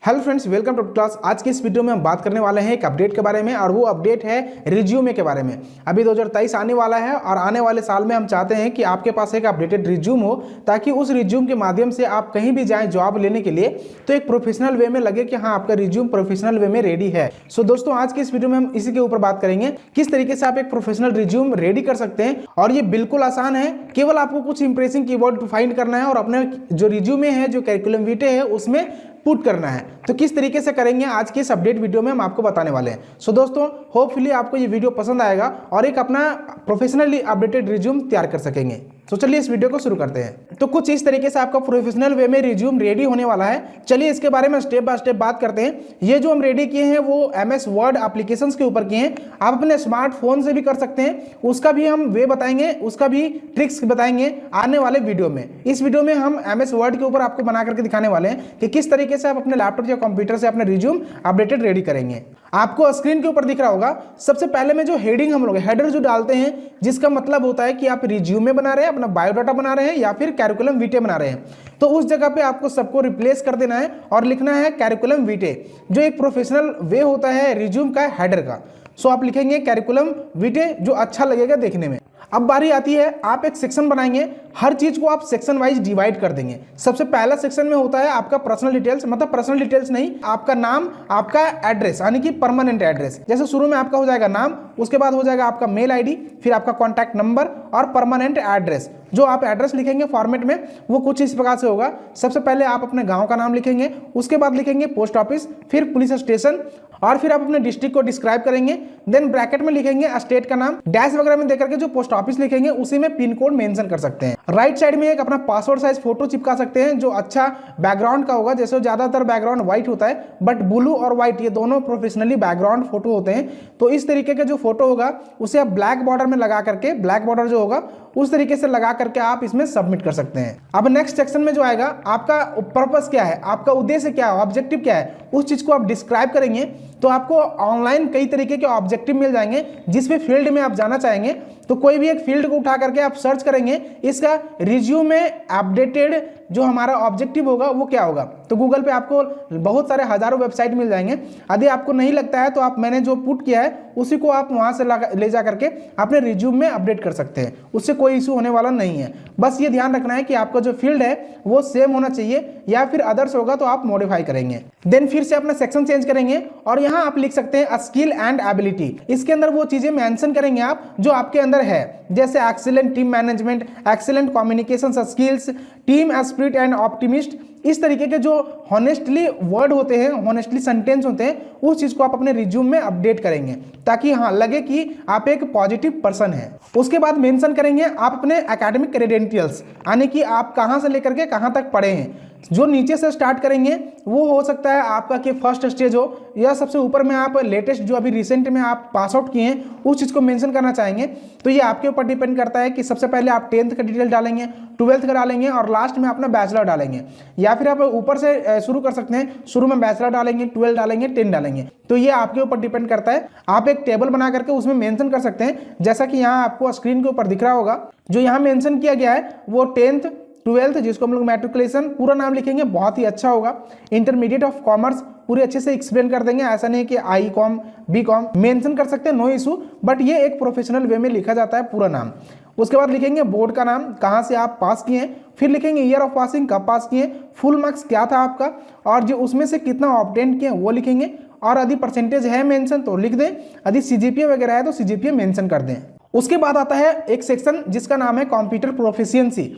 Hello friends, welcome to class. आज की इस वीडियो में हम बात करने वाले हैं एक अपडेट के बारे में, और वो अपडेट है रिज्यूमे के बारे में। अभी 2023 आने वाला है और आने वाले साल में हम चाहते हैं कि आपके पास एक अपडेटेड रिज्यूम हो, ताकि उस रिज्यूम के माध्यम से आप कहीं भी जाएं जॉब लेने के लिए तो एक प्रोफेशनल वे में लगे कि हाँ, आपका रिज्यूम प्रोफेशनल वे में रेडी है। सो दोस्तों, आज की इस वीडियो में हम इसी के ऊपर बात करेंगे, किस तरीके से आप एक प्रोफेशनल रिज्यूम रेडी कर सकते हैं। और ये बिल्कुल आसान है, केवल आपको कुछ इंप्रेसिंग कीवर्ड फाइंड करना है और अपने जो रिज्यूमे है, जो करिकुलम विटे है, उसमें पुट करना है। तो किस तरीके से करेंगे आज की इस अपडेट वीडियो में हम आपको बताने वाले हैं। सो दोस्तों, होपफुली आपको ये वीडियो पसंद आएगा और एक अपना प्रोफेशनली अपडेटेड रिज्यूम तैयार कर सकेंगे। तो चलिए इस वीडियो को शुरू करते हैं। तो कुछ इस तरीके से आपका प्रोफेशनल वे में रिज्यूम रेडी होने वाला है। चलिए इसके बारे में स्टेप बाय स्टेप बात करते हैं। ये जो हम रेडी किए हैं वो MS वर्ड एप्लीकेशंस के ऊपर किए हैं। आप अपने स्मार्टफोन से भी कर सकते हैं, उसका भी हम वे बताएंगे, उसका भी ट्रिक्स बताएंगे आने वाले वीडियो में। इस वीडियो में हम MS वर्ड के ऊपर आपको बना करके दिखाने वाले हैं कि किस तरीके से आप अपने लैपटॉप या कंप्यूटर से अपने रिज्यूम अपडेटेड रेडी करेंगे। आपको स्क्रीन के ऊपर दिख रहा होगा, सबसे पहले में जो हेडिंग हम लोग हेडर जो डालते हैं, जिसका मतलब होता है कि आप रिज्यूमे बना रहे हैं, अपना बायोडाटा बना रहे हैं या फिर कैरिकुलम विटे बना रहे हैं, तो उस जगह पे आपको सबको रिप्लेस कर देना है और लिखना है कैरिकुलम विटे, जो एक प्रोफेशनल वे होता है रिज्यूम का हेडर का। सो आप लिखेंगे कैरिकुलम विटे, जो अच्छा लगेगा देखने में। अब बारी आती है, आप एक सेक्शन बनाएंगे, हर चीज को आप सेक्शन वाइज डिवाइड कर देंगे। सबसे पहला सेक्शन में होता है आपका पर्सनल डिटेल्स, मतलब पर्सनल डिटेल्स नहीं, आपका नाम, आपका एड्रेस यानी कि परमानेंट एड्रेस। जैसे शुरू में आपका हो जाएगा नाम, उसके बाद हो जाएगा आपका मेल आईडी, फिर आपका कॉन्टैक्ट नंबर और परमानेंट एड्रेस। जो आप एड्रेस लिखेंगे फॉर्मेट में, वो कुछ इस प्रकार से होगा। सबसे पहले आप अपने गांव का नाम लिखेंगे, उसके बाद लिखेंगे पोस्ट ऑफिस, फिर पुलिस स्टेशन, और फिर आप अपने डिस्ट्रिक्ट को डिस्क्राइब करेंगे। देन ब्रैकेट में लिखेंगे स्टेट का नाम, डैश वगैरह में देकर के जो पोस्ट ऑफिस लिखेंगे उसी में पिन कोड मेंशन कर सकते हैं। राइट साइड में एक अपना पासपोर्ट साइज फोटो चिपका सकते हैं, जो अच्छा बैकग्राउंड का होगा। जैसे ज्यादातर बैकग्राउंड व्हाइट होता है, बट ब्लू और व्हाइट ये दोनों प्रोफेशनली बैकग्राउंड फोटो होते हैं। तो इस तरीके का जो फोटो होगा उसे आप ब्लैक बॉर्डर में लगा करके, ब्लैक बॉर्डर जो होगा उस तरीके से लगा करके आप इसमें सबमिट कर सकते हैं। अब नेक्स्ट सेक्शन में जो आएगा, आपका पर्पस क्या है, आपका उद्देश्य क्या है, ऑब्जेक्टिव क्या है, उस चीज को आप डिस्क्राइब करेंगे। तो आपको ऑनलाइन कई तरीके के ऑब्जेक्टिव मिल जाएंगे, जिस भी फील्ड में आप जाना चाहेंगे। तो कोई भी एक फील्ड को उठा करके आप सर्च करेंगे, इसका रिज्यूम में अपडेटेड जो हमारा ऑब्जेक्टिव होगा वो क्या होगा। तो गूगल पे आपको बहुत सारे हजारों वेबसाइट मिल जाएंगे। यदि आपको नहीं लगता है तो आप मैंने जो पुट किया है उसी को आप वहां से ले जा करके अपने रिज्यूम में अपडेट कर सकते हैं। उससे कोई इशू होने वाला नहीं है। बस ये ध्यान रखना है कि आपका जो फील्ड है वो सेम होना चाहिए, या फिर अदर्स होगा तो आप मॉडिफाई करेंगे। देन फिर से अपना सेक्शन चेंज करेंगे और यहाँ आप लिख सकते हैं स्किल एंड एबिलिटी। इसके अंदर वो चीजें मेंशन करेंगे आप जो आपके अंदर है, जैसे excellent team management, excellent communication skills, team spirit and optimist. इस तरीके के जो हॉनेस्टली वर्ड होते हैं, हॉनेस्टली सेंटेंस होते हैं, उस चीज को आप अपने रिज्यूम में अपडेट करेंगे, ताकि हाँ लगे कि आप एक पॉजिटिव पर्सन है। उसके बाद मेंशन करेंगे आप अपने एकेडमिक क्रेडेंशियल्स, यानी कि आप कहां से लेकर के कहां तक पढ़े हैं। जो नीचे से स्टार्ट करेंगे वो हो सकता है आपका कि फर्स्ट स्टेज हो, या सबसे ऊपर में आप लेटेस्ट जो अभी रिसेंट में आप पास आउट किए हैं उस चीज़ को मेंशन करना चाहेंगे। तो ये आपके ऊपर डिपेंड करता है कि सबसे पहले आप 10th का डिटेल डालेंगे, 12th का डालेंगे और लास्ट में अपना बैचलर डालेंगे, या फिर आप ऊपर से शुरू कर सकते हैं, शुरू में बैचलर डालेंगे, 12 डालेंगे, 10 डालेंगे। तो ये आपके ऊपर डिपेंड करता है। आप एक टेबल बना करके उसमें मेंशन कर सकते हैं, जैसा कि यहाँ आपको स्क्रीन के ऊपर दिख रहा होगा। जो यहाँ मेंशन किया गया है वो 10th 12th, जिसको हम लोग मैट्रिकुलेशन पूरा नाम लिखेंगे, बहुत ही अच्छा होगा। इंटरमीडिएट ऑफ कॉमर्स पूरे अच्छे से एक्सप्लेन कर देंगे, ऐसा नहीं कि ICOM BCOM मेंशन कर सकते हैं, नो इशू, बट ये एक प्रोफेशनल वे में लिखा जाता है पूरा नाम। उसके बाद लिखेंगे बोर्ड का नाम, कहाँ से आप पास किए हैं, फिर लिखेंगे ईयर ऑफ पासिंग, कब पास किए, फुल मार्क्स क्या था आपका, और जो उसमें से कितना ऑब्टेन किए वो लिखेंगे। और यदि परसेंटेज है मेंशन तो लिख दें, यदि CGPA वगैरह है तो CGPA मेंशन कर दें। उसके बाद आता है एक सेक्शन जिसका नाम है कंप्यूटर प्रोफिशिएंसी।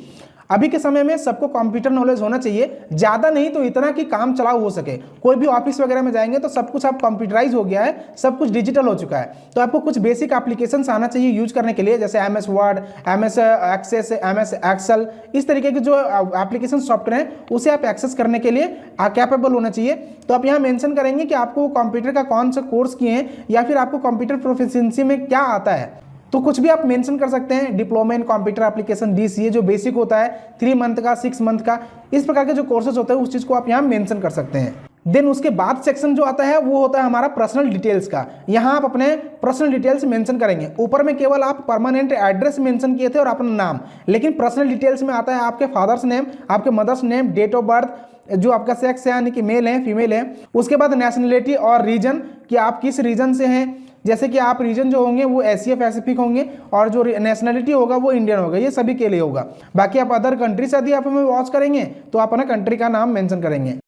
अभी के समय में सबको कंप्यूटर नॉलेज होना चाहिए, ज्यादा नहीं तो इतना कि काम चलाऊ हो सके। कोई भी ऑफिस वगैरह में जाएंगे तो सब कुछ अब कंप्यूटराइज हो गया है, सब कुछ डिजिटल हो चुका है। तो आपको कुछ बेसिक एप्लीकेशंस आना चाहिए यूज करने के लिए, जैसे MS word, MS access, MS excel, इस तरीके के जो एप्लीकेशन सॉफ्टवेयर हैं उसे आप एक्सेस करने के लिए कैपेबल होना चाहिए। तो आप यहाँ मेंशन करेंगे कि आपको कंप्यूटर का कौन सा कोर्स किए हैं, या फिर आपको कंप्यूटर प्रोफिशिएंसी में क्या आता है। तो कुछ भी आप मेंशन कर सकते हैं। Diploma in computer application DCA जो बेसिक होता है, 3 मंथ का, 6 मंथ का, इस प्रकार के जो कोर्सेज होते हैं उस चीज को आप यहाँ मेंशन कर सकते हैं। देन उसके बाद सेक्शन जो आता है वो होता है हमारा पर्सनल डिटेल्स का। यहाँ आप अपने पर्सनल डिटेल्स मेंशन करेंगे। ऊपर में केवल आप परमानेंट एड्रेस मेंशन किए थे और अपना नाम, लेकिन पर्सनल डिटेल्स में आता है आपके फादर्स नेम, आपके mother's name, date of birth, जो आपका सेक्स है यानी कि मेल है फीमेल है। उसके बाद नेशनलिटी और रीजन कि आप किस रीजन से हैं, जैसे कि आप रीजन जो होंगे वो एशिया पैसिफिक होंगे और जो नेशनलिटी होगा वो इंडियन होगा, ये सभी के लिए होगा। बाकी आप अदर कंट्री से यदि आप हमें वॉच करेंगे तो आप अपना कंट्री का नाम मेंशन करेंगे।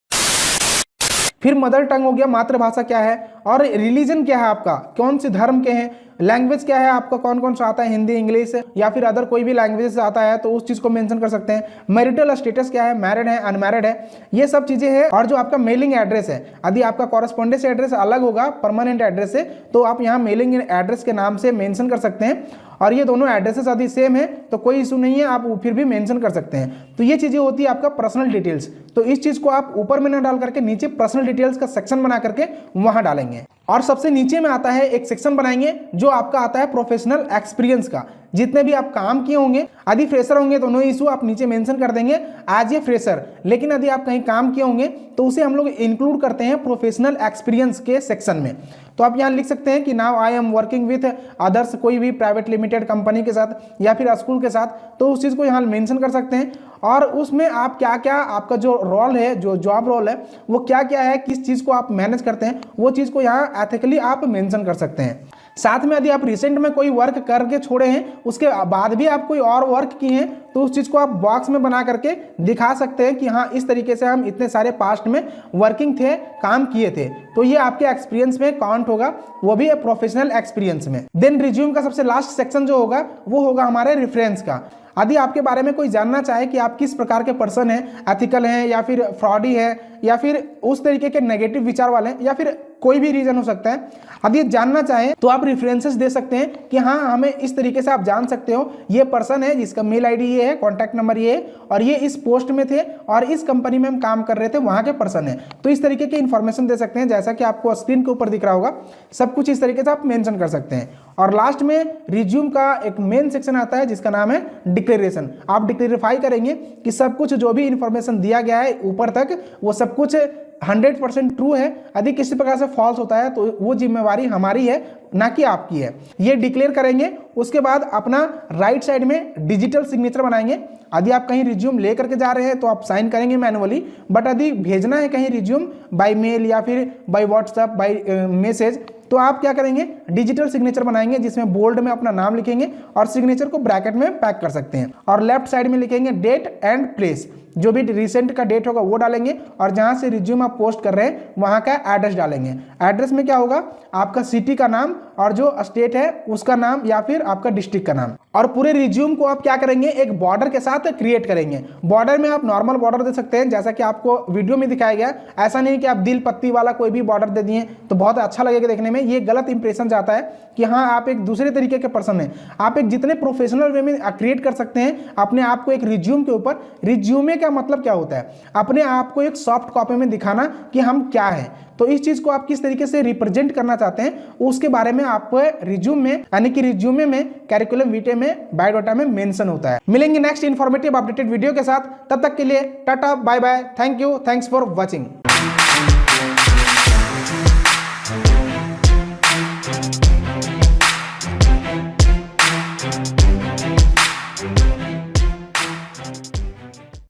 फिर मदर टंग हो गया, मातृभाषा क्या है, और रिलीजन क्या है आपका, कौन से धर्म के हैं, लैंग्वेज क्या है आपका, कौन कौन सा आता है, हिंदी इंग्लिश या फिर अदर कोई भी लैंग्वेज आता है तो उस चीज़ को मेंशन कर सकते हैं। मैरिटल स्टेटस क्या है, मैरिड है अनमैरिड है, ये सब चीज़ें हैं। और जो आपका मेलिंग एड्रेस है, यदि आपका कॉरेस्पॉन्डेंस एड्रेस अलग होगा परमानेंट एड्रेस से तो आप यहाँ मेलिंग एड्रेस के नाम से मेंशन कर सकते हैं। और ये दोनों एड्रेसेस यदि सेम है तो कोई इशू नहीं है, आप फिर भी मेंशन कर सकते हैं। तो ये चीज़ें होती है आपका पर्सनल डिटेल्स। तो इस चीज़ को आप ऊपर में ना डाल करके नीचे पर्सनल डिटेल्स का सेक्शन बना करके वहाँ डालेंगे। और सबसे नीचे में आता है एक सेक्शन बनाएंगे जो आपका आता है प्रोफेशनल एक्सपीरियंस का, जितने भी आप काम किए होंगे। यदि फ्रेशर होंगे तो नो इशू, आप नीचे मेंशन कर देंगे एज ए फ्रेशर। लेकिन यदि आप कहीं काम किए होंगे तो उसे हम लोग इंक्लूड करते हैं प्रोफेशनल एक्सपीरियंस के सेक्शन में। तो आप यहाँ लिख सकते हैं कि now I am working with others, कोई भी प्राइवेट लिमिटेड कंपनी के साथ या फिर स्कूल के साथ, तो उस चीज़ को यहाँ मेंशन कर सकते हैं। और उसमें आप क्या क्या आपका जो रोल है, जो जॉब रोल है वो क्या क्या है, किस चीज़ को आप मैनेज करते हैं, वो चीज़ को यहाँ एथिकली आप मेंशन कर सकते हैं। साथ में यदि आप रिसेंट में कोई वर्क करके छोड़े हैं, उसके बाद भी आप कोई और वर्क किए हैं, तो उस चीज़ को आप बॉक्स में बना करके दिखा सकते हैं कि हाँ इस तरीके से हम इतने सारे पास्ट में वर्किंग थे, काम किए थे। तो ये आपके एक्सपीरियंस में काउंट होगा, वो भी प्रोफेशनल एक्सपीरियंस में। देन रिज्यूम का सबसे लास्ट सेक्शन जो होगा वो होगा हमारे रेफरेंस का। यदि आपके बारे में कोई जानना चाहे कि आप किस प्रकार के पर्सन हैं, एथिकल हैं या फिर फ्रॉडी है या फिर उस तरीके के नेगेटिव विचार वाले हैं या फिर कोई भी रीजन हो सकता है, यदि जानना चाहें तो आप रेफरेंसेस दे सकते हैं कि हाँ हमें इस तरीके से आप जान सकते हो ये पर्सन है जिसका मेल आईडी ये है, कॉन्टैक्ट नंबर ये है और ये इस पोस्ट में थे और इस कंपनी में हम काम कर रहे थे, वहाँ के पर्सन है। तो इस तरीके की इन्फॉर्मेशन दे सकते हैं, जैसा कि आपको स्क्रीन के ऊपर दिख रहा होगा, सब कुछ इस तरीके से आप मेंशन कर सकते हैं। और लास्ट में रिज्यूम का एक मेन सेक्शन आता है जिसका नाम है डिक्लेरेशन। आप डिक्लेरिफाई करेंगे कि सब कुछ जो भी इंफॉर्मेशन दिया गया है ऊपर तक वो सब कुछ 100% ट्रू है। यदि किसी प्रकार से फॉल्स होता है तो वो जिम्मेवारी हमारी है, ना कि आपकी है। ये डिक्लेयर करेंगे, उसके बाद अपना राइट साइड में डिजिटल सिग्नेचर बनाएंगे। यदि आप कहीं रिज्यूम ले करके जा रहे हैं तो आप साइन करेंगे मैनुअली, बट यदि भेजना है कहीं रिज्यूम बाय मेल या फिर बाय व्हाट्सएप बाय मैसेज तो आप क्या करेंगे, डिजिटल सिग्नेचर बनाएंगे जिसमें बोल्ड में अपना नाम लिखेंगे और सिग्नेचर को ब्रैकेट में पैक कर सकते हैं। और लेफ्ट साइड में लिखेंगे डेट एंड प्लेस, जो भी रिसेंट का डेट होगा वो डालेंगे और जहां से रिज्यूम आप पोस्ट कर रहे हैं वहां का एड्रेस डालेंगे। एड्रेस में क्या होगा, आपका सिटी का नाम और जो स्टेट है उसका नाम या फिर आपका डिस्ट्रिक्ट का नाम। और पूरे रिज्यूम को आप क्या करेंगे, एक बॉर्डर के साथ क्रिएट करेंगे। बॉर्डर में आप नॉर्मल बॉर्डर दे सकते हैं जैसा कि आपको वीडियो में दिखाया गया। ऐसा नहीं कि आप दिल पत्ती वाला कोई भी बॉर्डर दे दिए तो बहुत अच्छा लगेगा देखने में, ये गलत इंप्रेशन जाता है कि हाँ आप एक दूसरे तरीके के पर्सन हैं। आप एक जितने प्रोफेशनल वे में क्रिएट कर सकते हैं अपने आप को एक रिज्यूम के ऊपर। रिज्यूमे का मतलब क्या होता है, अपने आप को एक सॉफ्ट कॉपी में दिखाना कि हम क्या हैं। तो इस चीज को आप किस तरीके से रिप्रेजेंट करना चाहते हैं उसके बारे में आपको रिज्यूम में यानी कि रिज्यूमे में कैरिकुलम विटे में बायोडाटा में मेंशन होता है। मिलेंगे नेक्स्ट इंफॉर्मेटिव अपडेटेड वीडियो के साथ, तब तक के लिए tata bye bye, thank you, thanks for watching.